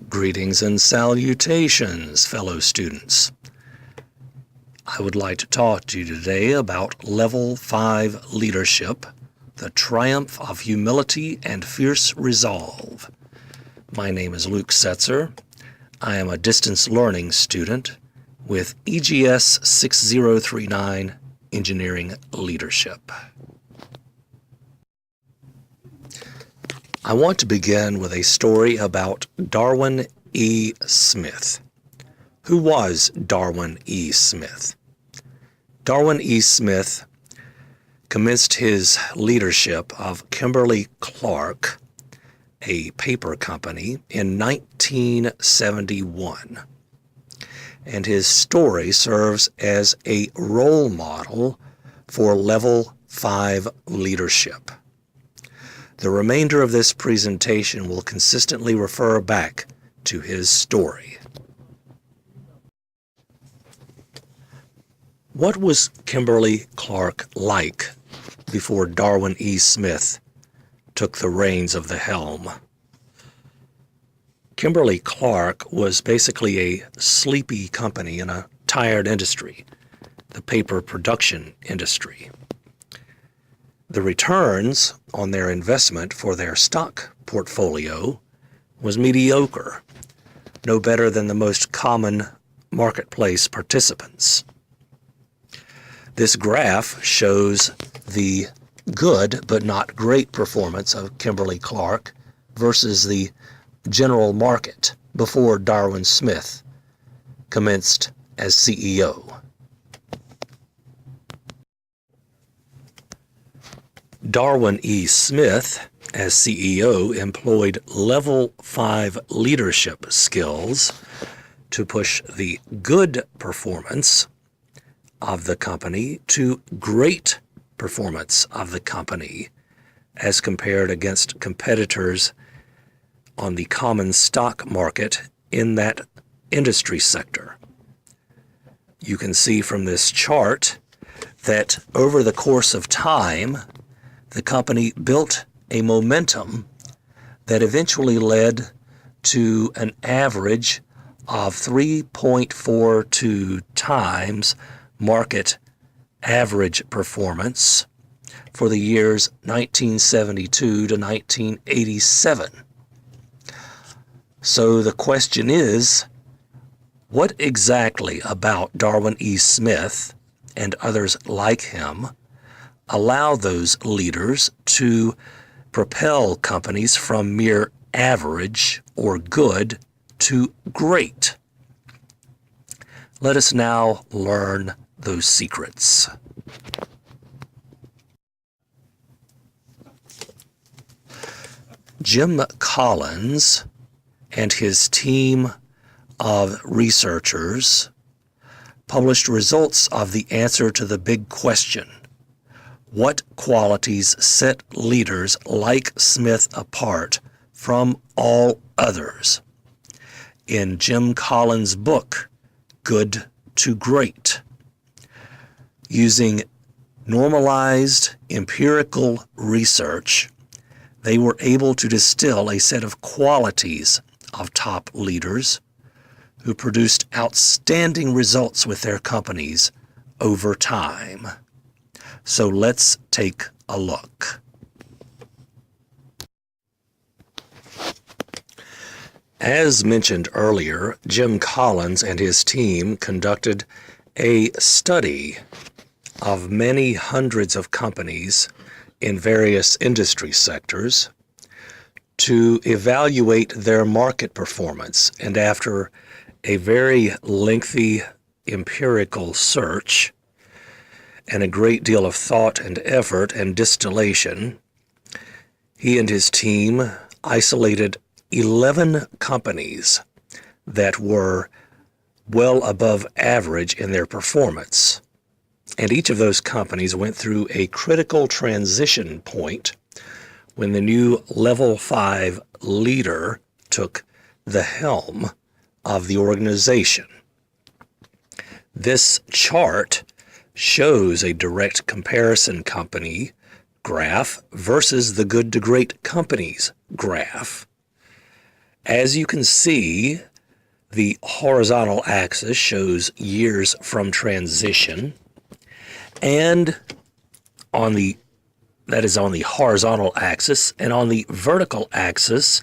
Greetings and salutations, fellow students. I would like to talk to you today about Level 5 Leadership, the Triumph of Humility and Fierce Resolve. My name is Luke Setzer. I am a distance learning student with EGS 6039 Engineering Leadership. I want to begin with a story about Darwin E. Smith. Who was Darwin E. Smith? Darwin E. Smith commenced his leadership of Kimberly-Clark, a paper company, in 1971. And his story serves as a role model for Level 5 leadership. The remainder of this presentation will consistently refer back to his story. What was Kimberly-Clark like before Darwin E. Smith took the reins of the helm? Kimberly-Clark was basically a sleepy company in a tired industry, the paper production industry. The returns on their investment for their stock portfolio was mediocre, no better than the most common marketplace participants. This graph shows the good but not great performance of Kimberly-Clark versus the general market before Darwin Smith commenced as CEO. Darwin E. Smith, as CEO, employed Level 5 leadership skills to push the good performance of the company to great performance of the company as compared against competitors on the common stock market in that industry sector. You can see from this chart that over the course of time, the company built a momentum that eventually led to an average of 3.42 times market average performance for the years 1972 to 1987. So the question is, what exactly about Darwin E. Smith and others like him allow those leaders to propel companies from mere average or good to great? Let us now learn those secrets. Jim Collins and his team of researchers published results of the answer to the big question: what qualities set leaders like Smith apart from all others? In Jim Collins' book, Good to Great. Using normalized empirical research, they were able to distill a set of qualities of top leaders who produced outstanding results with their companies over time. So let's take a look. As mentioned earlier, Jim Collins and his team conducted a study of many hundreds of companies in various industry sectors to evaluate their market performance. And after a very lengthy empirical search, and a great deal of thought and effort and distillation, he and his team isolated 11 companies that were well above average in their performance. And each of those companies went through a critical transition point when the new Level 5 leader took the helm of the organization. This chart shows a direct comparison company graph versus the good to great companies graph. As you can see, the horizontal axis shows years from transition, and that is on the horizontal axis, and on the vertical axis,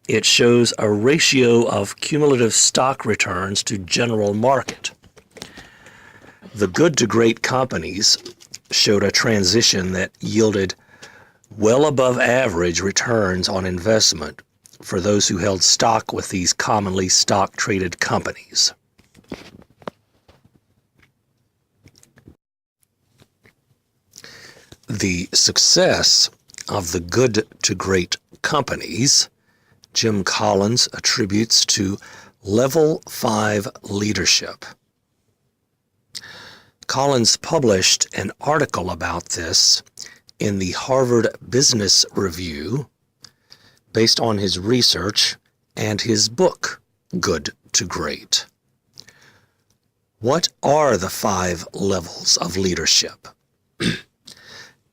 it shows a ratio of cumulative stock returns to general market. The good to great companies showed a transition that yielded well above average returns on investment for those who held stock with these commonly stock-traded companies. The success of the good to great companies, Jim Collins attributes to Level 5 leadership. Collins published an article about this in the Harvard Business Review based on his research and his book, Good to Great. What are the 5 levels of leadership?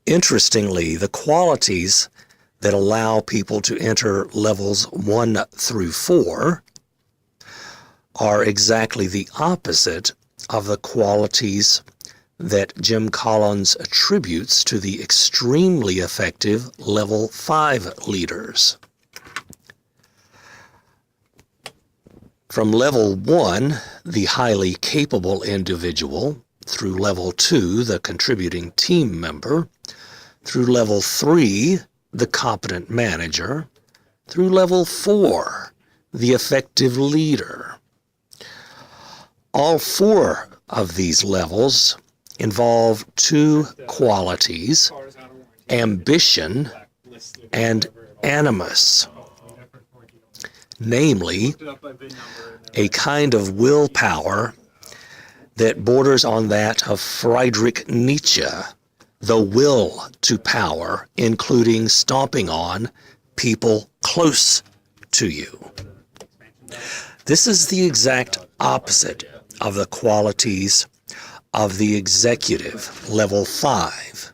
Interestingly, the qualities that allow people to enter levels 1 through 4 are exactly the opposite of the qualities that Jim Collins attributes to the extremely effective level 5 leaders. From level 1, the highly capable individual, through level 2, the contributing team member, through level 3, the competent manager, through level 4, the effective leader. All 4 of these levels involve 2 qualities: ambition and animus, namely a kind of willpower that borders on that of Friedrich Nietzsche, the will to power, including stomping on people close to you. This is the exact opposite of the qualities of the executive, level 5.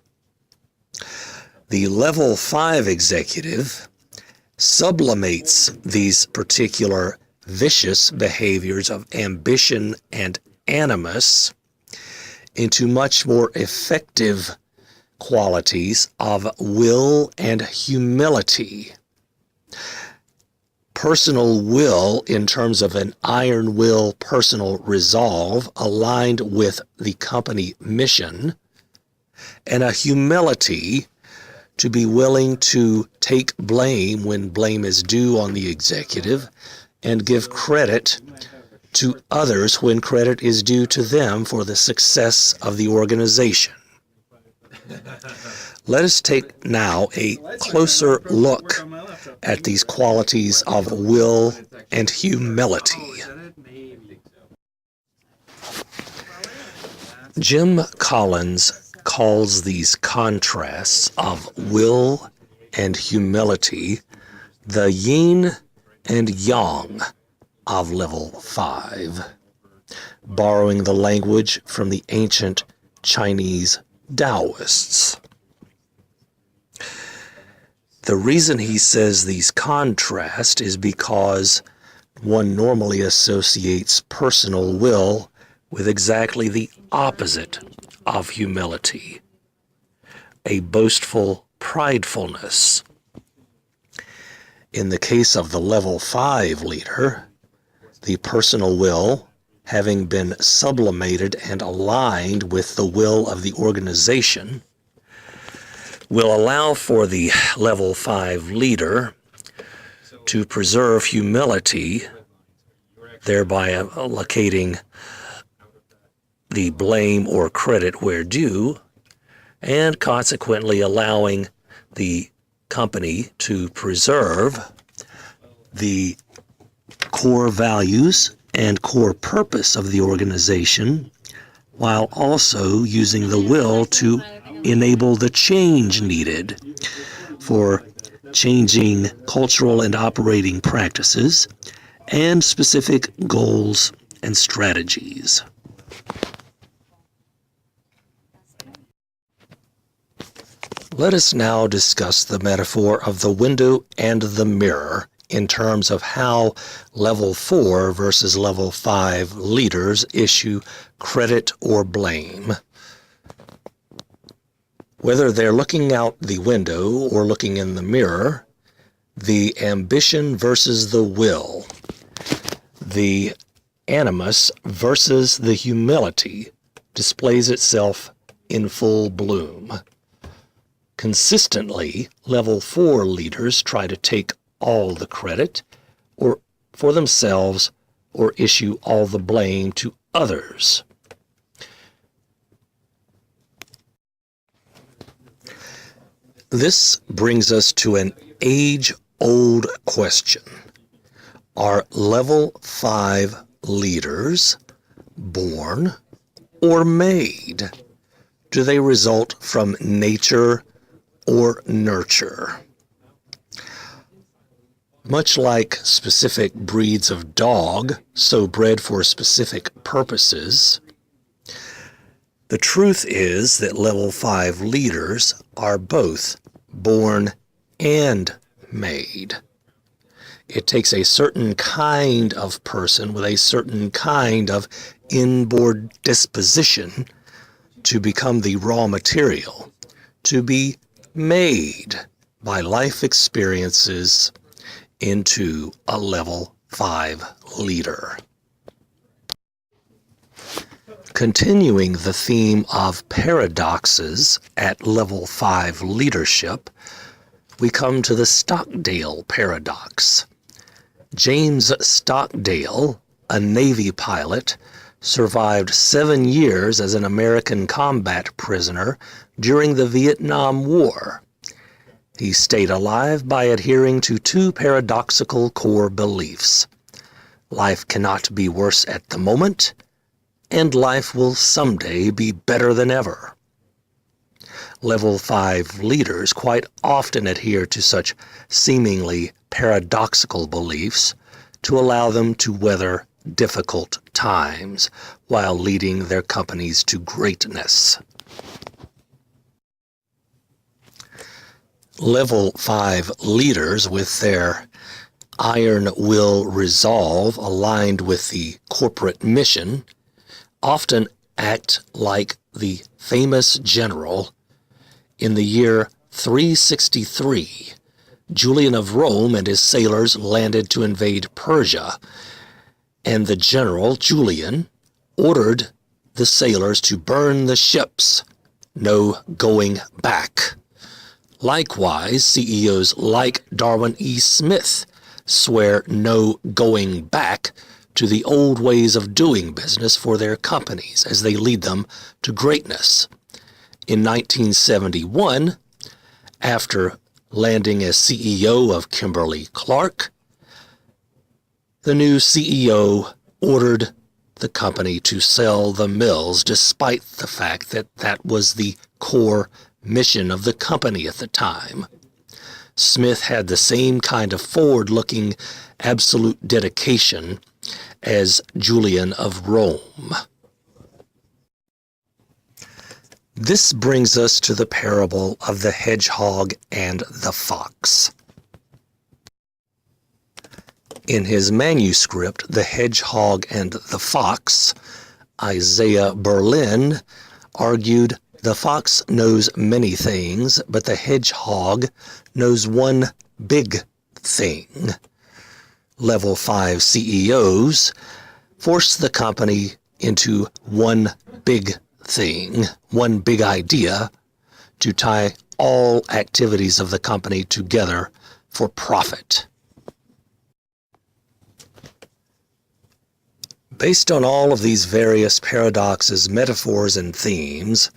The level 5 executive sublimates these particular vicious behaviors of ambition and animus into much more effective qualities of will and humility. Personal will, in terms of an iron will personal resolve aligned with the company mission, and a humility to be willing to take blame when blame is due on the executive, and give credit to others when credit is due to them for the success of the organization. Let us take now a closer look at these qualities of will and humility. Jim Collins calls these contrasts of will and humility the yin and yang of level 5, borrowing the language from the ancient Chinese Taoists. The reason he says these contrast is because one normally associates personal will with exactly the opposite of humility, a boastful pridefulness. In the case of the level 5 leader, the personal will, having been sublimated and aligned with the will of the organization, will allow for the level 5 leader to preserve humility, thereby allocating the blame or credit where due, and consequently allowing the company to preserve the core values and core purpose of the organization, while also using the will to enable the change needed for changing cultural and operating practices and specific goals and strategies. Let us now discuss the metaphor of the window and the mirror in terms of how level 4 versus level 5 leaders issue credit or blame. Whether they're looking out the window or looking in the mirror, the ambition versus the will, the animus versus the humility displays itself in full bloom. Consistently, level 4 leaders try to take all the credit or for themselves or issue all the blame to others. This brings us to an age-old question. Are level 5 leaders born or made? Do they result from nature or nurture? Much like specific breeds of dog, so bred for specific purposes, the truth is that level 5 leaders are both born and made. It takes a certain kind of person with a certain kind of inboard disposition to become the raw material, to be made by life experiences into a level 5 leader. Continuing the theme of paradoxes at level 5 leadership, we come to the Stockdale paradox. James Stockdale, a Navy pilot, survived 7 years as an American combat prisoner during the Vietnam War. He stayed alive by adhering to 2 paradoxical core beliefs. Life cannot be worse at the moment, and life will someday be better than ever. Level 5 leaders quite often adhere to such seemingly paradoxical beliefs to allow them to weather difficult times while leading their companies to greatness. Level 5 leaders, with their iron will resolve aligned with the corporate mission, often act like the famous general. In the year 363, Julian of Rome and his sailors landed to invade Persia, and the general, Julian, ordered the sailors to burn the ships. No going back. Likewise, CEOs like Darwin E. Smith swear no going back to the old ways of doing business for their companies as they lead them to greatness. In 1971, after landing as CEO of Kimberly-Clark, the new CEO ordered the company to sell the mills despite the fact that that was the core mission of the company at the time. Smith had the same kind of forward-looking, absolute dedication as Julian of Rome. This brings us to the parable of the hedgehog and the fox. In his manuscript, The Hedgehog and the Fox, Isaiah Berlin argued the fox knows many things, but the hedgehog knows one big thing. Level 5 CEOs force the company into one big thing, one big idea, to tie all activities of the company together for profit. Based on all of these various paradoxes, metaphors, and themes,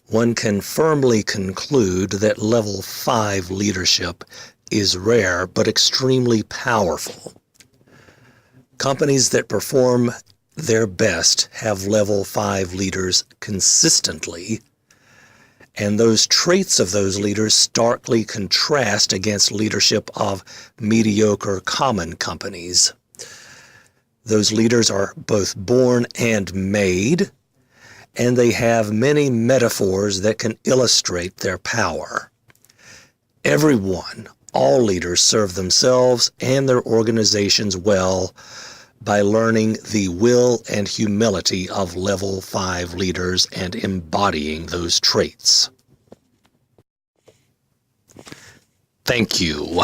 one can firmly conclude that level 5 leadership is rare but extremely powerful. Companies that perform their best have level 5 leaders consistently, and those traits of those leaders starkly contrast against leadership of mediocre common companies. Those leaders are both born and made, and they have many metaphors that can illustrate their power. Everyone, all leaders serve themselves and their organizations well by learning the will and humility of level 5 leaders and embodying those traits. Thank you.